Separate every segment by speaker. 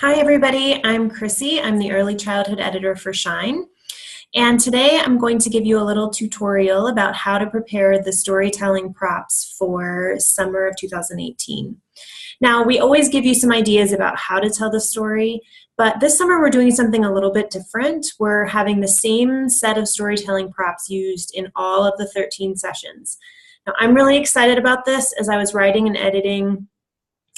Speaker 1: Hi everybody, I'm Chrissy. I'm the Early Childhood Editor for Shine. And today I'm going to give you a little tutorial about how to prepare the storytelling props for summer of 2018. Now, we always give you some ideas about how to tell the story, but this summer we're doing something a little bit different. We're having the same set of storytelling props used in all of the 13 sessions. Now, I'm really excited about this. As I was writing and editing,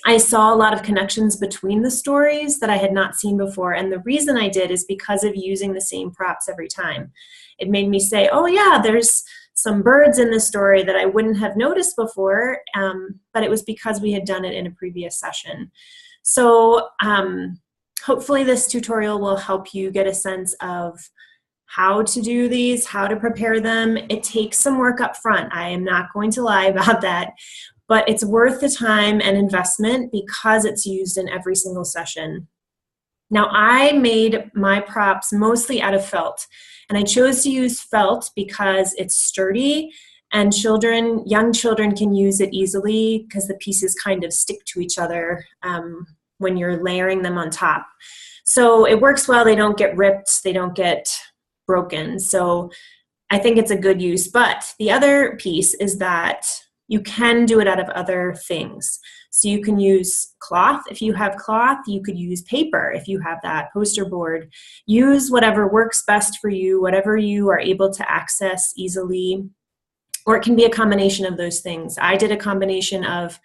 Speaker 1: I saw a lot of connections between the stories that I had not seen before, and the reason I did is because of using the same props every time. It made me say, oh yeah, there's some birds in this story that I wouldn't have noticed before, but it was because we had done it in a previous session. So hopefully this tutorial will help you get a sense of how to do these, how to prepare them. It takes some work up front. I am not going to lie about that. But it's worth the time and investment because it's used in every single session. Now, I made my props mostly out of felt, and I chose to use felt because it's sturdy and young children can use it easily because the pieces kind of stick to each other when you're layering them on top. So it works well. They don't get ripped, they don't get broken. So I think it's a good use. But the other piece is that you can do it out of other things. So you can use cloth if you have cloth. You could use paper if you have that, poster board. Use whatever works best for you, whatever you are able to access easily. Or it can be a combination of those things. I did a combination of,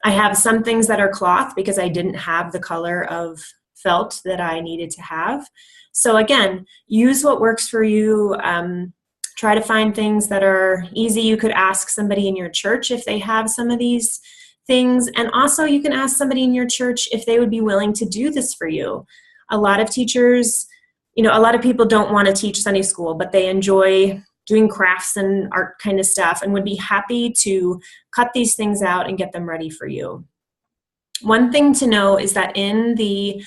Speaker 1: I have some things that are cloth because I didn't have the color of felt that I needed to have. So again, use what works for you. Try to find things that are easy. You could ask somebody in your church if they have some of these things. And also you can ask somebody in your church if they would be willing to do this for you. A lot of teachers, a lot of people don't want to teach Sunday school, but they enjoy doing crafts and art kind of stuff and would be happy to cut these things out and get them ready for you. One thing to know is that in the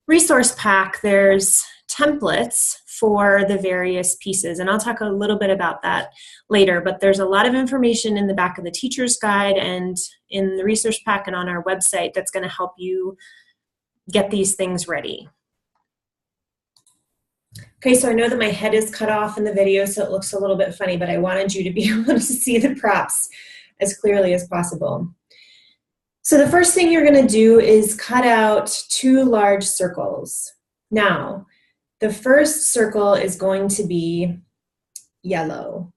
Speaker 1: resource pack, there's templates for the various pieces, and I'll talk a little bit about that later, but there's a lot of information in the back of the teacher's guide and in the resource pack and on our website that's going to help you get these things ready. Okay, so I know that my head is cut off in the video, so it looks a little bit funny, but I wanted you to be able to see the props as clearly as possible. So the first thing you're going to do is cut out 2 large circles. Now, the first circle is going to be yellow.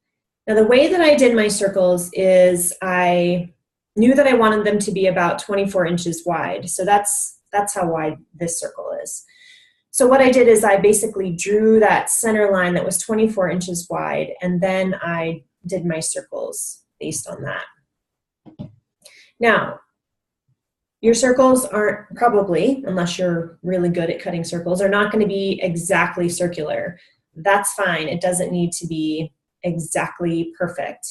Speaker 1: Now, the way that I did my circles is I knew that I wanted them to be about 24 inches wide. So that's how wide this circle is. So what I did is I basically drew that center line that was 24 inches wide, and then I did my circles based on that. Now, your circles aren't probably, unless you're really good at cutting circles, are not going to be exactly circular. That's fine. It doesn't need to be exactly perfect.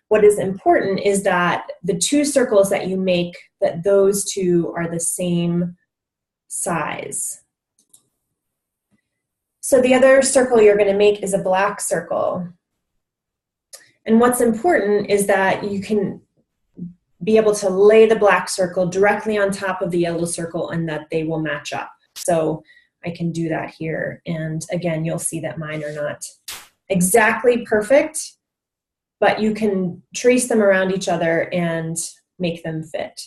Speaker 1: What is important is that the 2 circles that you make, that those 2 are the same size. So the other circle you're going to make is a black circle. And what's important is that you can be able to lay the black circle directly on top of the yellow circle and that they will match up. So I can do that here. And again, you'll see that mine are not exactly perfect, but you can trace them around each other and make them fit.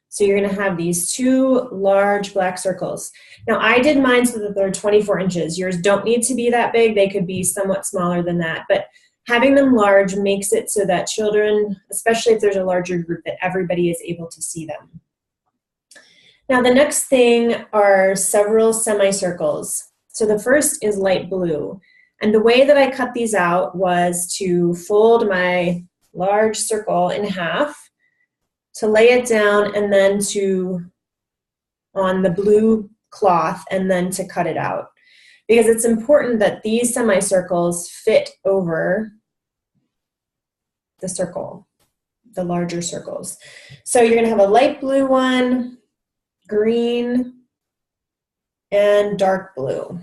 Speaker 1: So you're going to have these 2 large black circles. Now I did mine so that they're 24 inches. Yours don't need to be that big. They could be somewhat smaller than that, but having them large makes it so that children, especially if there's a larger group, that everybody is able to see them. Now the next thing are several semicircles. So the first is light blue. And the way that I cut these out was to fold my large circle in half, to lay it down, and then on the blue cloth, and then to cut it out. Because it's important that these semicircles fit over the circle, the larger circles. So you're going to have a light blue one, green, and dark blue.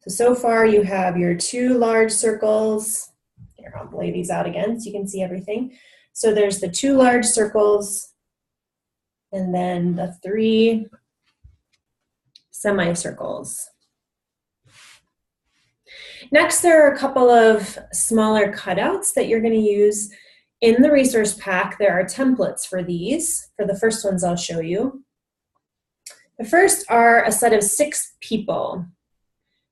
Speaker 1: So far you have your 2 large circles. Here, I'll lay these out again so you can see everything. So there's the 2 large circles, and then the 3 semicircles. Next, there are a couple of smaller cutouts that you're going to use. In the resource pack, there are templates for these. For the first ones I'll show you. The first are a set of 6 people.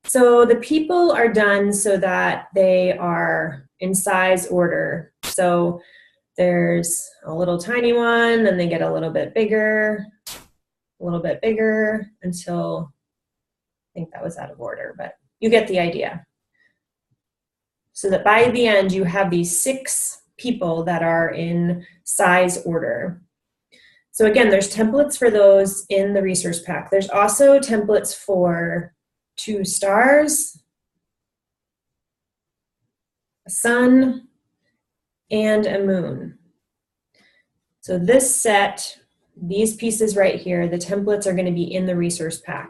Speaker 1: So the people are done so that they are in size order. So there's a little tiny one, then they get a little bit bigger, until I think that was out of order, but you get the idea. So that by the end you have these 6 people that are in size order. So again, there's templates for those in the resource pack. There's also templates for 2 stars, a sun, and a moon. So this set, these pieces right here, the templates are going to be in the resource pack.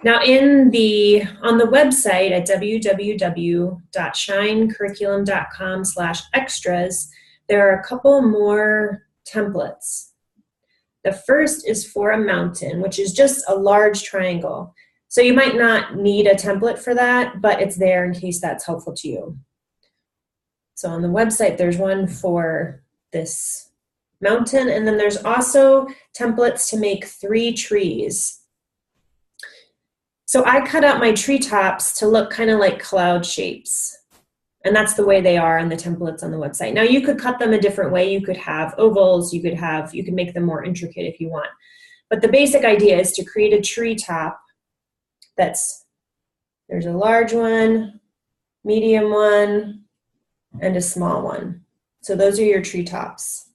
Speaker 1: Now on the website at www.shinecurriculum.com/extras, there are a couple more templates. The first is for a mountain, which is just a large triangle. So you might not need a template for that, but it's there in case that's helpful to you. So on the website, there's one for this mountain, and then there's also templates to make 3 trees. So I cut out my treetops to look kind of like cloud shapes. And that's the way they are on the templates on the website. Now you could cut them a different way. You could have ovals, you could make them more intricate if you want. But the basic idea is to create a treetop there's a large one, medium one, and a small one. So those are your treetops.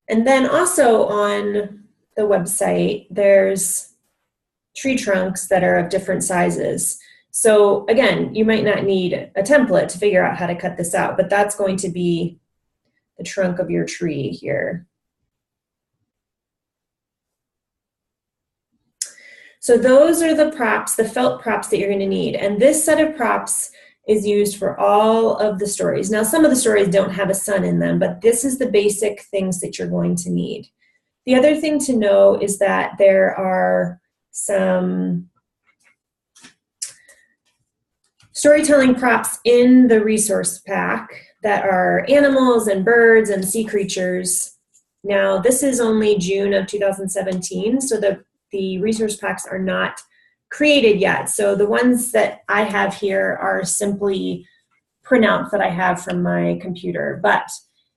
Speaker 1: And then also on the website, there's tree trunks that are of different sizes. So again, you might not need a template to figure out how to cut this out, but that's going to be the trunk of your tree here. So those are the props, the felt props that you're going to need. And this set of props is used for all of the stories. Now, some of the stories don't have a sun in them, but this is the basic things that you're going to need. The other thing to know is that there are some storytelling props in the resource pack that are animals and birds and sea creatures. Now, this is only June of 2017, so the resource packs are not created yet. So the ones that I have here are simply printouts that I have from my computer, but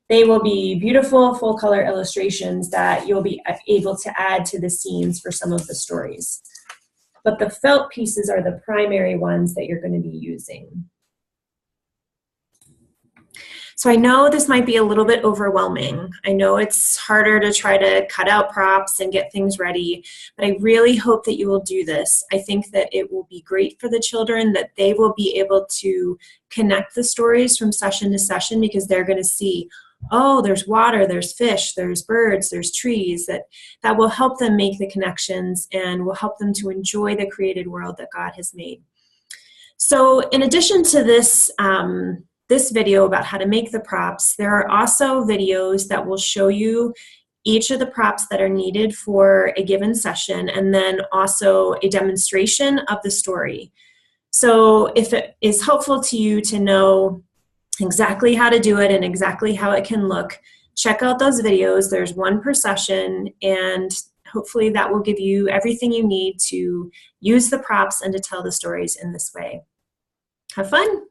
Speaker 1: they will be beautiful full color illustrations that you'll be able to add to the scenes for some of the stories. But the felt pieces are the primary ones that you're going to be using. So I know this might be a little bit overwhelming. I know it's harder to try to cut out props and get things ready, but I really hope that you will do this. I think that it will be great for the children, that they will be able to connect the stories from session to session because they're going to see, oh, there's water, there's fish, there's birds, there's trees, that will help them make the connections and will help them to enjoy the created world that God has made. So in addition to this, this video about how to make the props, there are also videos that will show you each of the props that are needed for a given session, and then also a demonstration of the story. So if it is helpful to you to know exactly how to do it and exactly how it can look, check out those videos. There's one per session, and hopefully that will give you everything you need to use the props and to tell the stories in this way. Have fun!